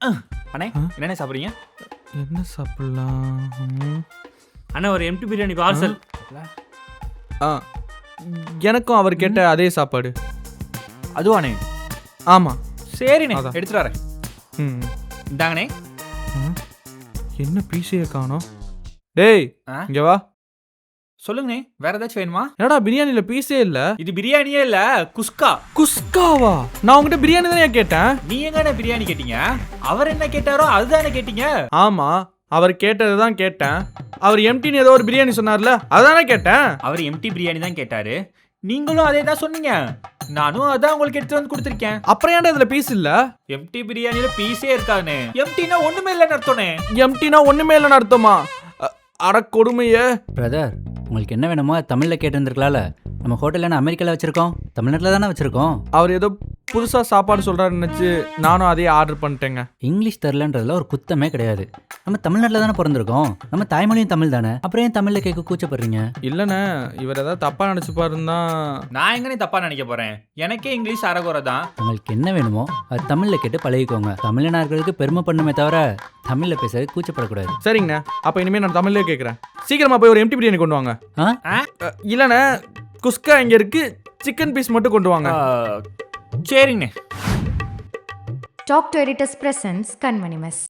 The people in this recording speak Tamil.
அண்ணே என்னண்ணே சாப்பிட்றீங்க? என்ன சாப்பிடலாம்? அண்ணா ஒரு எம்டி பிரியாணி பார்சல். எனக்கும் அவர் கேட்ட அதே சாப்பாடு. அதுவாண்ணே? ஆமாம். சரிண்ணே எடுத்துட்டு வரேன். இந்தாங்கண்ணே. என்ன பீஸையை காணோம்? டேய் இங்கே வா. சொல்லுங்கண்ணே, வேற ஏதாச்சும் வேணுமா? என்னடா பிரியாணியில் பீஸே இல்லை? இது பிரியாணியே இல்லை, குஸ்கா. குஸ்காவா? நான் உங்ககிட்ட பிரியாணி தானே கேட்டேன். நீ எங்கண்ணே பிரியாணி கேட்டீங்க? அவர் என்ன கேட்டாரோ அதுதானே கேட்டீங்க. ஆமாம், அவர் கேட்டதை தான் கேட்டேன். அவர் எம்டின்னு ஏதோ ஒரு பிரியாணி சொன்னார்ல, அதானே கேட்டேன். அவர் எம்டி பிரியாணி தான் கேட்டாரு, நீங்களும் அதே தான் சொன்னீங்க. நானும் அதான் உங்களுக்கு எடுத்து வந்து கொடுத்துருக்கேன். அப்புறம் ஏன்டா இதுல பீஸ் இல்ல? எம்டி பிரியாணில பீஸே இருக்கானே. எம்டினா ஒண்ணுமே இல்லைன்னு அர்த்தமே. எம்டினா ஒண்ணுமே இல்லைன்னு அர்த்தமா? அட கொடுமையே. பிரதர், உங்களுக்கு என்ன வேணுமோ தமிழ்ல கேட்டிருந்துருக்கலாம்ல. நம்ம ஹோட்டலில் அமெரிக்காவில் வச்சிருக்கோம், தமிழ்நாட்டில் தானே வச்சிருக்கோம். அவர் ஏதோ புதுசாக சாப்பாடு சொல்கிறாரு நினச்சி நானும் அதையே ஆர்டர் பண்ணிட்டேங்க. இங்கிலீஷ் தெரிலன்றதுல ஒரு குத்தமே கிடையாது. நம்ம தமிழ்நாட்டில் தானே பிறந்திருக்கோம், நம்ம தாய்மொழியும் தமிழ் தானே. அப்புறம் ஏன் தமிழில் கேட்க கூச்சப்படுறீங்க? இல்லைண்ணே, இவர் ஏதாவது தப்பாக நினச்சிப்பாருன்னா. நான் எங்கனே தப்பாக நினைக்க போகிறேன்? எனக்கே இங்கிலீஷ் அறகுறை தான். உங்களுக்கு என்ன வேணுமோ அது தமிழில் கேட்டு பழகிக்கோங்க. தமிழ்நாடுகளுக்கு பெருமை பண்ணுமே தவிர தமிழில் பேச கூச்சப்படக்கூடாது. சரிங்கண்ணே, அப்போ இனிமேல் நான் தமிழ்லேயே கேட்குறேன். சீக்கிரமாக போய் ஒரு எம்டி பிரியாணி கொண்டு வாங்க. இல்லைண்ணே, குஸ்கா இங்கே இருக்கு, சிக்கன் பீஸ் மட்டும் கொண்டு வாங்க. சரிங்கண்ணே. Talk to Editors presents Kanmani Mess.